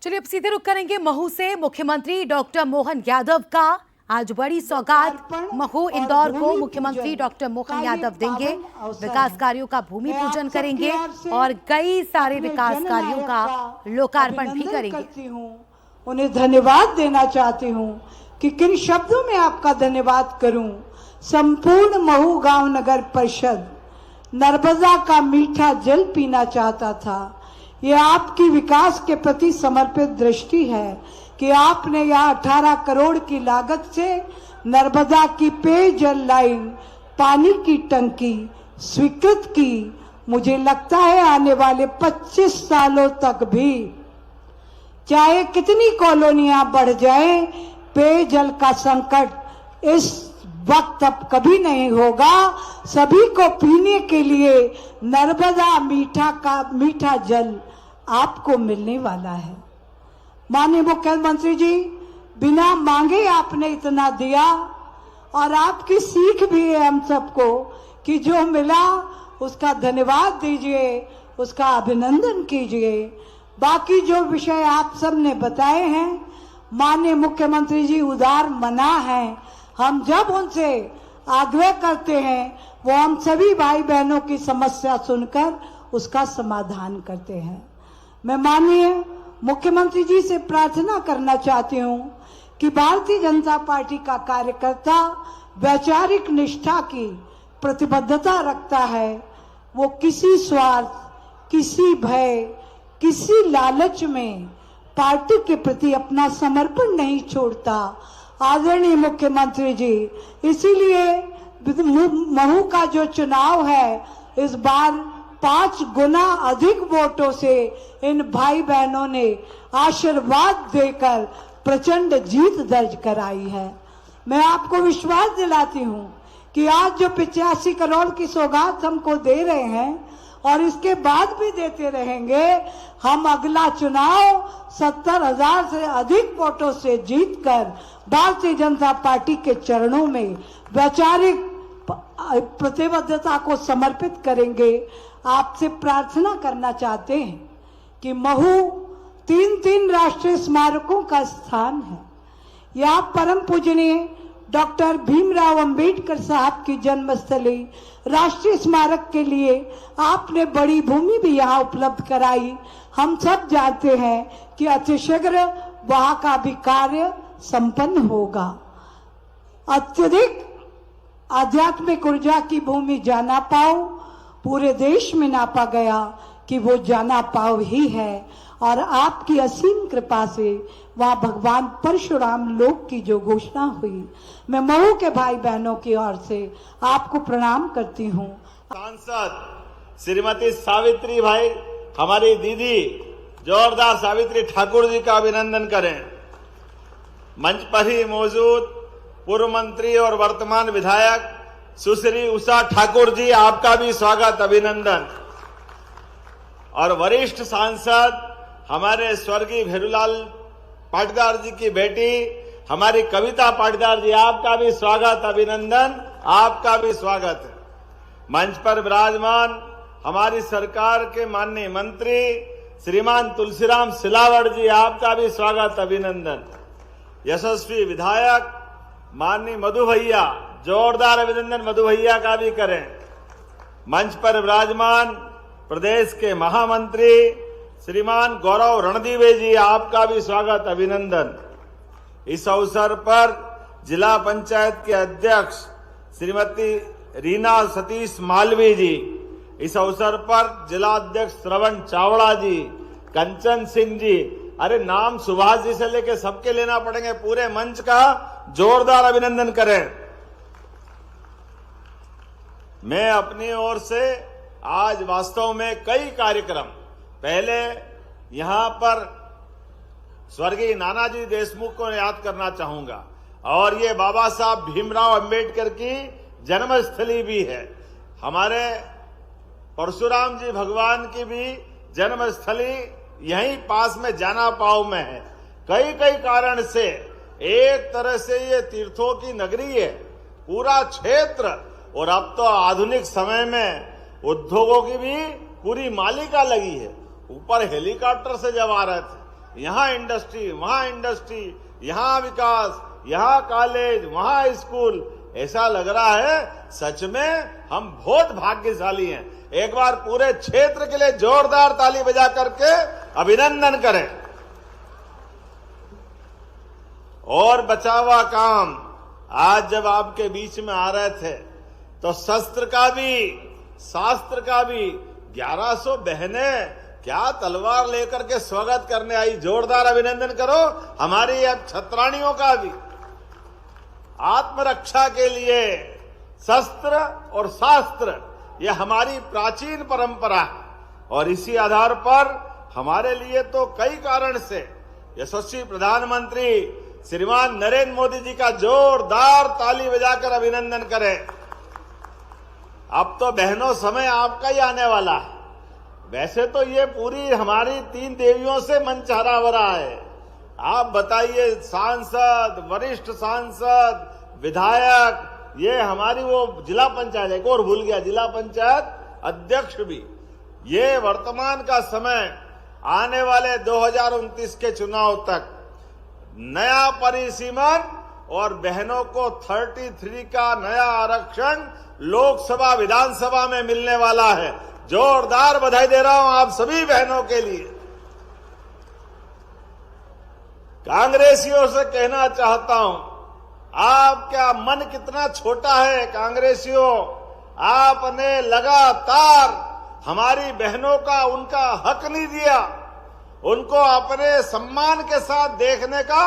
चलिए अब सीधे रुक करेंगे महू से। मुख्यमंत्री डॉक्टर मोहन यादव का आज बड़ी सौगात महू इंदौर को मुख्यमंत्री डॉक्टर मोहन यादव देंगे। विकास कार्यों का भूमि पूजन करेंगे और कई सारे विकास कार्यों का लोकार्पण भी करेंगे। उन्हें धन्यवाद देना चाहती हूँ कि किन शब्दों में आपका धन्यवाद करूं। संपूर्ण महू गांव नगर परिषद नर्मदा का मीठा जल पीना चाहता था। ये आपकी विकास के प्रति समर्पित दृष्टि है कि आपने यहाँ 18 करोड़ की लागत से नर्मदा की पेयजल लाइन, पानी की टंकी स्वीकृत की। मुझे लगता है आने वाले 25 सालों तक भी चाहे कितनी कॉलोनियां बढ़ जाए, पेयजल का संकट इस वक्त अब कभी नहीं होगा। सभी को पीने के लिए नर्मदा मीठा जल आपको मिलने वाला है। माननीय मुख्यमंत्री जी, बिना मांगे आपने इतना दिया और आपकी सीख भी है हम सबको कि जो मिला उसका धन्यवाद दीजिए, उसका अभिनंदन कीजिए। बाकी जो विषय आप सब ने बताए हैं, माननीय मुख्यमंत्री जी उदार मना है। हम जब उनसे आग्रह करते हैं वो हम सभी भाई बहनों की समस्या सुनकर उसका समाधान करते हैं। मैं माननीय मुख्यमंत्री जी से प्रार्थना करना चाहती हूँ कि भारतीय जनता पार्टी का कार्यकर्ता वैचारिक निष्ठा की प्रतिबद्धता रखता है। वो किसी स्वार्थ, किसी भय, किसी लालच में पार्टी के प्रति अपना समर्पण नहीं छोड़ता। आदरणीय मुख्यमंत्री जी, इसीलिए महू का जो चुनाव है इस बार 5 गुना अधिक वोटों से इन भाई बहनों ने आशीर्वाद देकर प्रचंड जीत दर्ज कराई है। मैं आपको विश्वास दिलाती हूं कि आज जो 85 करोड़ की सौगात हमको दे रहे हैं और इसके बाद भी देते रहेंगे, हम अगला चुनाव 70,000 से अधिक वोटों से जीतकर भारतीय जनता पार्टी के चरणों में वैचारिक प्रतिबद्धता को समर्पित करेंगे। आपसे प्रार्थना करना चाहते हैं कि महू 3 राष्ट्रीय स्मारकों का स्थान है। यहाँ परम पूजनीय डॉक्टर भीमराव अंबेडकर साहब की जन्मस्थली राष्ट्रीय स्मारक के लिए आपने बड़ी भूमि भी यहाँ उपलब्ध कराई। हम सब जानते हैं कि अतिशीघ्र वहाँ का भी कार्य संपन्न होगा। अत्यधिक आध्यात्मिक ऊर्जा की भूमि जाना पाओ पूरे देश में नापा गया कि वो जाना पाओ ही है और आपकी असीम कृपा से वहाँ भगवान परशुराम लोक की जो घोषणा हुई, मैं महू के भाई बहनों की ओर से आपको प्रणाम करती हूँ। सांसद श्रीमती सावित्री भाई, हमारी दीदी, जोरदार सावित्री ठाकुर जी का अभिनंदन करें। मंच पर ही मौजूद पूर्व मंत्री और वर्तमान विधायक सुश्री उषा ठाकुर जी, आपका भी स्वागत, अभिनंदन। और वरिष्ठ सांसद हमारे स्वर्गीय भेरूलाल पाटीदार जी की बेटी हमारी कविता पाटीदार जी, आपका भी स्वागत, अभिनंदन, आपका भी स्वागत है। मंच पर विराजमान हमारी सरकार के माननीय मंत्री श्रीमान तुलसीराम सिलावट जी, आपका भी स्वागत, अभिनंदन। यशस्वी विधायक माननीय मधु भैया, जोरदार अभिनंदन मधु भैया का भी करें। मंच पर विराजमान प्रदेश के महामंत्री श्रीमान गौरव रणदीवे जी, आपका भी स्वागत, अभिनंदन। इस अवसर पर जिला पंचायत के अध्यक्ष श्रीमती रीना सतीश मालवी जी, इस अवसर पर जिला अध्यक्ष श्रवण चावड़ा जी, कंचन सिंह जी, अरे नाम सुभाष जी से लेके सबके लेना पड़ेंगे, पूरे मंच का जोरदार अभिनंदन करें। मैं अपनी ओर से आज वास्तव में कई कार्यक्रम, पहले यहां पर स्वर्गीय नानाजी देशमुख को याद करना चाहूंगा और ये बाबा साहब भीमराव अंबेडकर की जन्मस्थली भी है। हमारे परशुराम जी भगवान की भी जन्मस्थली यहीं पास में जाना पाव में है। कई कारण से एक तरह से ये तीर्थों की नगरी है पूरा क्षेत्र, और अब तो आधुनिक समय में उद्योगों की भी पूरी मालिका लगी है। ऊपर हेलीकॉप्टर से जब आ रहे थे, यहाँ इंडस्ट्री, वहां इंडस्ट्री, यहाँ विकास, यहाँ कॉलेज, वहां स्कूल। ऐसा लग रहा है सच में हम बहुत भाग्यशाली हैं। एक बार पूरे क्षेत्र के लिए जोरदार ताली बजा करके अभिनंदन करें। और बचा हुआ काम, आज जब आपके बीच में आ रहे थे तो शस्त्र का भी शास्त्र का भी 1100 बहनें क्या तलवार लेकर के स्वागत करने आई। जोरदार अभिनंदन करो हमारी अब छत्राणियों का भी। आत्मरक्षा के लिए शस्त्र और शास्त्र यह हमारी प्राचीन परंपरा है और इसी आधार पर हमारे लिए तो कई कारण से यशस्वी प्रधानमंत्री श्रीमान नरेंद्र मोदी जी का जोरदार ताली बजाकर अभिनंदन करें। अब तो बहनों समय आपका ही आने वाला है। वैसे तो ये पूरी हमारी 3 देवियों से मन हरा भरा है। आप बताइए, सांसद, वरिष्ठ सांसद, विधायक, ये हमारी वो जिला पंचायत, एक और भूल गया, जिला पंचायत अध्यक्ष भी। ये वर्तमान का समय आने वाले 2029 के चुनाव तक नया परिसीमन और बहनों को 33 का नया आरक्षण लोकसभा विधानसभा में मिलने वाला है। जोरदार बधाई दे रहा हूं आप सभी बहनों के लिए। कांग्रेसियों से कहना चाहता हूं, आपका मन कितना छोटा है कांग्रेसियों। आपने लगातार हमारी बहनों का उनका हक नहीं दिया, उनको अपने सम्मान के साथ देखने का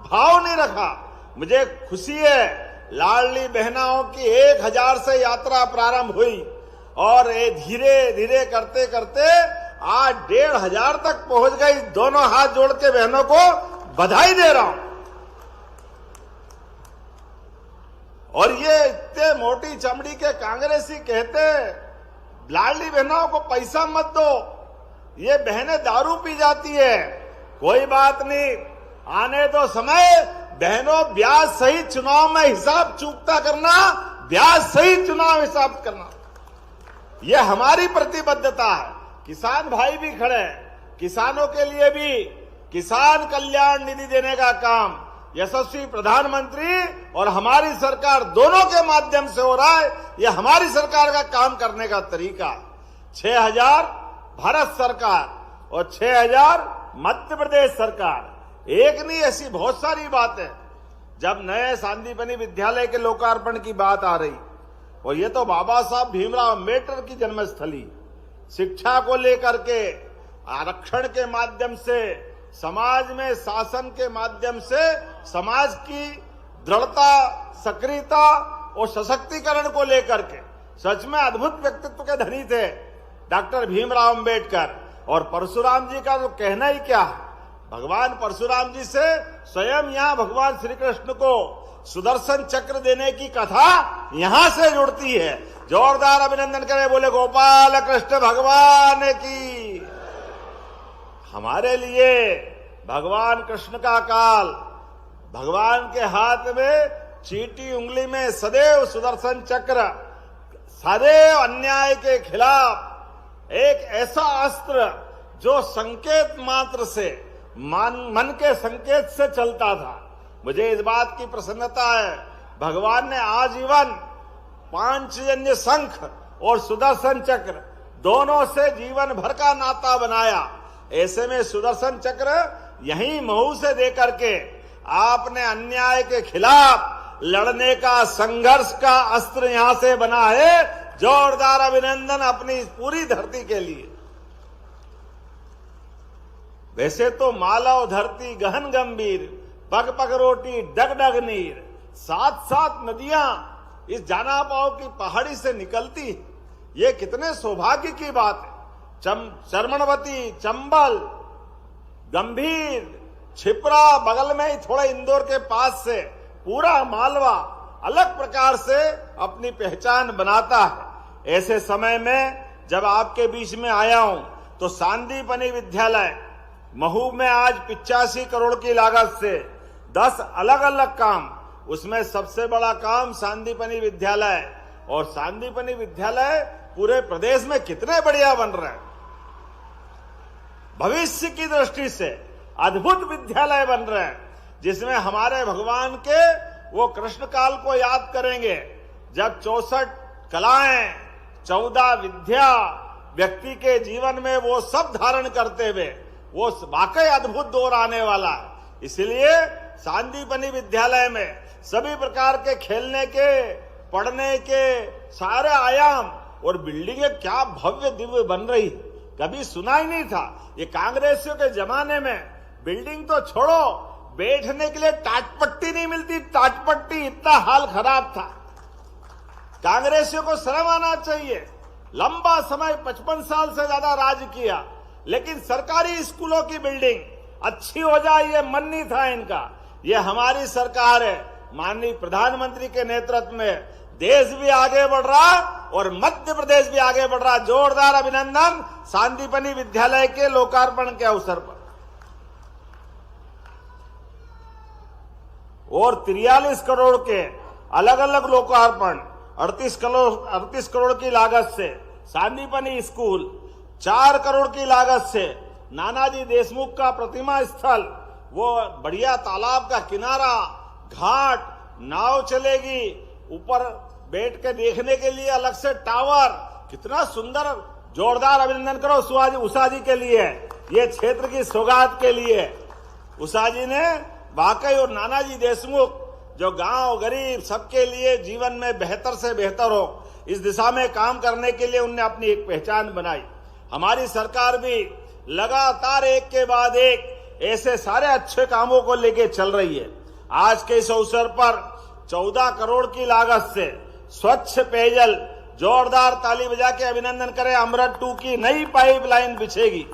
भाव नहीं रखा। मुझे खुशी है, लाडली बहनाओं की 1000 से यात्रा प्रारंभ हुई और ये धीरे धीरे करते करते आज 1500 तक पहुंच गई। दोनों हाथ जोड़ के बहनों को बधाई दे रहा हूं। और ये इतने मोटी चमड़ी के कांग्रेसी कहते लाडली बहनों को पैसा मत दो, ये बहनें दारू पी जाती है। कोई बात नहीं, आने दो समय। बहनों, ब्याज सहित चुनाव में हिसाब चूकता करना, ब्याज सहित चुनाव हिसाब करना, यह हमारी प्रतिबद्धता है। किसान भाई भी खड़े हैं, किसानों के लिए भी किसान कल्याण निधि देने का काम यशस्वी प्रधानमंत्री और हमारी सरकार दोनों के माध्यम से हो रहा है। यह हमारी सरकार का काम करने का तरीका। 6000 भारत सरकार और 6000 मध्य प्रदेश सरकार, एक नहीं, ऐसी बहुत सारी बातें। जब नए सांदीपनि विद्यालय के लोकार्पण की बात आ रही, और ये तो बाबा साहब भीमराव अम्बेडकर की जन्मस्थली, शिक्षा को लेकर के आरक्षण के माध्यम से, समाज में शासन के माध्यम से समाज की दृढ़ता, सक्रियता और सशक्तिकरण को लेकर के सच में अद्भुत व्यक्तित्व के धनी थे डॉक्टर भीमराव अम्बेडकर। और परशुराम जी का तो कहना ही क्या है। भगवान परशुराम जी से स्वयं यहाँ भगवान श्री कृष्ण को सुदर्शन चक्र देने की कथा यहां से जुड़ती है। जोरदार अभिनंदन करें, बोले गोपाल कृष्ण भगवान की। हमारे लिए भगवान कृष्ण का काल, भगवान के हाथ में चींटी उंगली में सदैव सुदर्शन चक्र, सदैव अन्याय के खिलाफ एक ऐसा अस्त्र जो संकेत मात्र से, मन के संकेत से चलता था। मुझे इस बात की प्रसन्नता है, भगवान ने आजीवन पांचजन्य शंख और सुदर्शन चक्र दोनों से जीवन भर का नाता बनाया। ऐसे में सुदर्शन चक्र यहीं महू से देकर के आपने अन्याय के खिलाफ लड़ने का, संघर्ष का अस्त्र यहां से बना है। जोरदार अभिनंदन अपनी पूरी धरती के लिए। वैसे तो मालव धरती गहन गंभीर, पग पग रोटी डग डग नीर, 7 नदियां इस जानापाव की पहाड़ी से निकलती। ये कितने सौभाग्य की बात है। चर्मणवती, चंबल, गंभीर, छिपरा बगल में ही थोड़ा इंदौर के पास से पूरा मालवा अलग प्रकार से अपनी पहचान बनाता है। ऐसे समय में जब आपके बीच में आया हूं तो सांदीपनि विद्यालय महू में आज 85 करोड़ की लागत से 10 अलग अलग काम, उसमें सबसे बड़ा काम सांदीपनि विद्यालय। और सांदीपनि विद्यालय पूरे प्रदेश में कितने बढ़िया बन रहे हैं। भविष्य की दृष्टि से अद्भुत विद्यालय बन रहे हैं, जिसमें हमारे भगवान के वो कृष्ण काल को याद करेंगे, जब 64 कलाएं 14 विद्या व्यक्ति के जीवन में वो सब धारण करते हुए वो वाकई अद्भुत दौर आने वाला है। इसलिए सांदीपनि विद्यालय में सभी प्रकार के खेलने के, पढ़ने के सारे आयाम और बिल्डिंगें क्या भव्य दिव्य बन रही, कभी सुना ही नहीं था। ये कांग्रेसियों के जमाने में बिल्डिंग तो छोड़ो, बैठने के लिए टाटपट्टी नहीं मिलती, टाटपट्टी, इतना हाल खराब था। कांग्रेसियों को शर्म आना चाहिए। लंबा समय 55 साल से ज्यादा राज किया, लेकिन सरकारी स्कूलों की बिल्डिंग अच्छी हो जाए ये मन नहीं था इनका। ये हमारी सरकार है, माननीय प्रधानमंत्री के नेतृत्व में देश भी आगे बढ़ रहा और मध्य प्रदेश भी आगे बढ़ रहा। जोरदार अभिनंदन सांदीपनि विद्यालय के लोकार्पण के अवसर पर। और 43 करोड़ के अलग अलग लोकार्पण, 38 करोड़ की लागत से सांदीपनि स्कूल, 4 करोड़ की लागत से नानाजी देशमुख का प्रतिमा स्थल, वो बढ़िया तालाब का किनारा, घाट, नाव चलेगी, ऊपर बैठ के देखने के लिए अलग से टावर, कितना सुंदर। जोरदार अभिनंदन करो उषा जी के लिए, ये क्षेत्र की सौगात के लिए। उषा जी ने वाकई, और नानाजी देशमुख जो गांव गरीब सबके लिए जीवन में बेहतर से बेहतर हो, इस दिशा में काम करने के लिए उनने अपनी एक पहचान बनाई। हमारी सरकार भी लगातार एक के बाद एक ऐसे सारे अच्छे कामों को लेके चल रही है। आज के इस अवसर पर 14 करोड़ की लागत से स्वच्छ पेयजल, जोरदार ताली बजा के अभिनंदन करें, अमृत 2 की नई पाइपलाइन बिछेगी।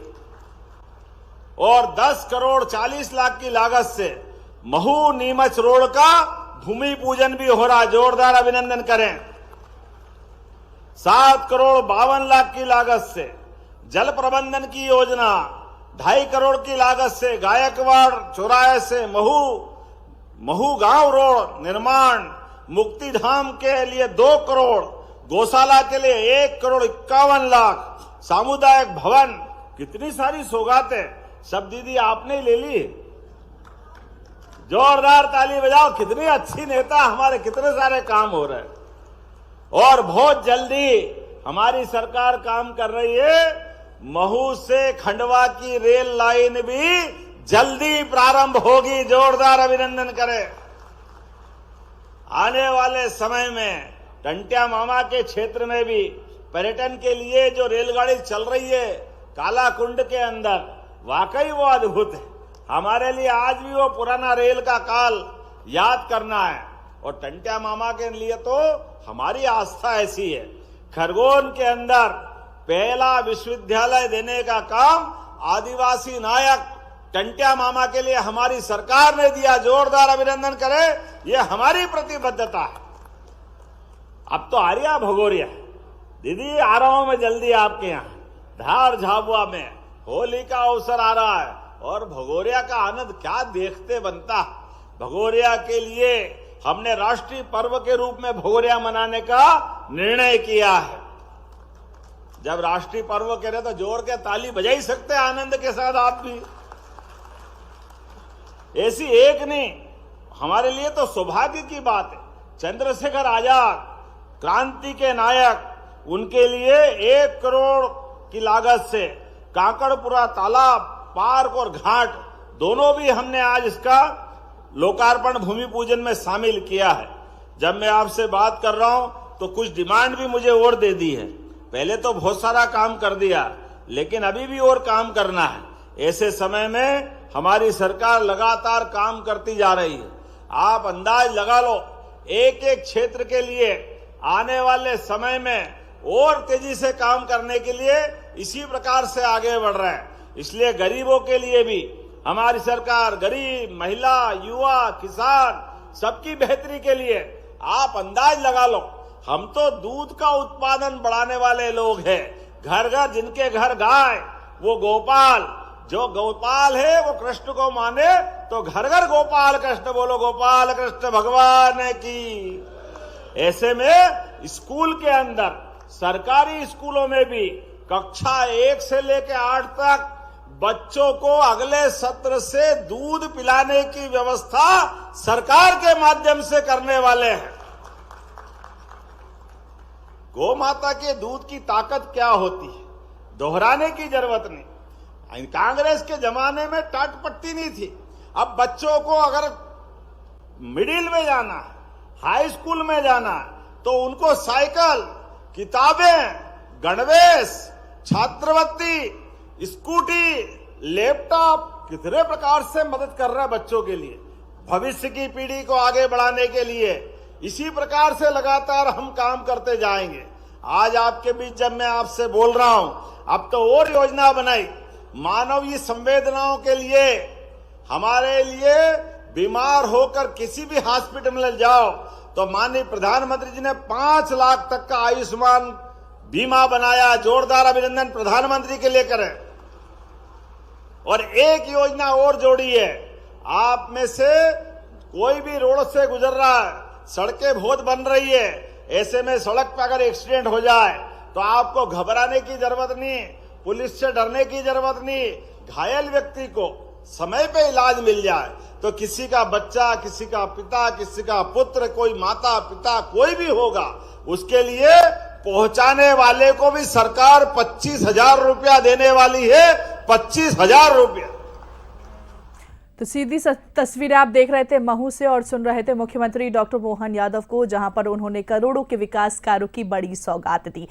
और 10 करोड़ 40 लाख की लागत से महू नीमच रोड का भूमि पूजन भी हो रहा, जोरदार अभिनंदन करें। 7 करोड़ 52 लाख की लागत से जल प्रबंधन की योजना, 2.5 करोड़ की लागत से गायकवाड़ चौराहे से महू गांव रोड निर्माण, मुक्ति धाम के लिए 2 करोड़, गौशाला के लिए 1 करोड़ 51 लाख, सामुदायिक भवन, कितनी सारी सौगातें सब दीदी आपने ले ली। जोरदार ताली बजाओ, कितनी अच्छी नेता हमारे, कितने सारे काम हो रहे हैं। और बहुत जल्दी हमारी सरकार काम कर रही है, महू से खंडवा की रेल लाइन भी जल्दी प्रारंभ होगी, जोरदार अभिनंदन करें। आने वाले समय में टंट्या मामा के क्षेत्र में भी पर्यटन के लिए जो रेलगाड़ी चल रही है कालाकुंड के अंदर, वाकई वो अद्भुत है। हमारे लिए आज भी वो पुराना रेल का काल याद करना है। और टंट्या मामा के लिए तो हमारी आस्था ऐसी है, खरगोन के अंदर पहला विश्वविद्यालय देने का काम आदिवासी नायक टंट्या मामा के लिए हमारी सरकार ने दिया, जोरदार अभिनंदन करें, ये हमारी प्रतिबद्धता है। अब तो आ रही है भगोरिया, दीदी आ रहा हूं मैं जल्दी आपके यहाँ, धार झाबुआ में होली का अवसर आ रहा है और भगोरिया का आनंद क्या देखते बनता। भगोरिया के लिए हमने राष्ट्रीय पर्व के रूप में भगोरिया मनाने का निर्णय किया है। जब राष्ट्रीय पर्व कह रहे तो जोर के ताली बजा ही सकते हैं आनंद के साथ आप भी। ऐसी एक नहीं, हमारे लिए तो सौभाग्य की बात है। चंद्रशेखर आजाद क्रांति के नायक, उनके लिए 1 करोड़ की लागत से काकड़पुरा तालाब, पार्क और घाट दोनों भी हमने आज इसका लोकार्पण भूमि पूजन में शामिल किया है। जब मैं आपसे बात कर रहा हूं तो कुछ डिमांड भी मुझे और दे दी है। पहले तो बहुत सारा काम कर दिया, लेकिन अभी भी और काम करना है। ऐसे समय में हमारी सरकार लगातार काम करती जा रही है। आप अंदाज लगा लो, एक एक क्षेत्र के लिए आने वाले समय में और तेजी से काम करने के लिए इसी प्रकार से आगे बढ़ रहे हैं। इसलिए गरीबों के लिए भी हमारी सरकार, गरीब, महिला, युवा, किसान, सबकी बेहतरी के लिए आप अंदाज लगा लो, हम तो दूध का उत्पादन बढ़ाने वाले लोग हैं। घर घर, जिनके घर गाय वो गोपाल, जो गोपाल है वो कृष्ण को माने, तो घर घर गोपाल कृष्ण बोलो, गोपाल कृष्ण भगवान की। ऐसे में स्कूल के अंदर, सरकारी स्कूलों में भी कक्षा 1 से लेकर 8 तक बच्चों को अगले सत्र से दूध पिलाने की व्यवस्था सरकार के माध्यम से करने वाले हैं। गौ माता के दूध की ताकत क्या होती है, दोहराने की जरूरत नहीं। कांग्रेस के जमाने में टाट पट्टी नहीं थी। अब बच्चों को अगर मिडिल में जाना है, हाई स्कूल में जाना है, तो उनको साइकिल, किताबें, गणवेश, छात्रवृत्ति, स्कूटी, लैपटॉप कितने प्रकार से मदद कर रहा है बच्चों के लिए, भविष्य की पीढ़ी को आगे बढ़ाने के लिए। इसी प्रकार से लगातार हम काम करते जाएंगे। आज आपके बीच जब मैं आपसे बोल रहा हूं, अब तो और योजना बनाई मानवीय संवेदनाओं के लिए। हमारे लिए बीमार होकर किसी भी हॉस्पिटल में जाओ तो माननीय प्रधानमंत्री जी ने 5 लाख तक का आयुष्मान बीमा बनाया। जोरदार अभिनंदन प्रधानमंत्री के लिए करें। और एक योजना और जोड़ी है, आप में से कोई भी रोड से गुजर रहा है, सड़कें बहुत बन रही है, ऐसे में सड़क पर अगर एक्सीडेंट हो जाए तो आपको घबराने की जरूरत नहीं, पुलिस से डरने की जरूरत नहीं। घायल व्यक्ति को समय पे इलाज मिल जाए तो किसी का बच्चा, किसी का पिता, किसी का पुत्र, कोई माता पिता कोई भी होगा, उसके लिए पहुंचाने वाले को भी सरकार 25,000 रुपया देने वाली है। 25,000 रुपया। तो सीधी तस्वीरें आप देख रहे थे महू से और सुन रहे थे मुख्यमंत्री डॉक्टर मोहन यादव को, जहां पर उन्होंने करोड़ों के विकास कार्यों की बड़ी सौगात दी।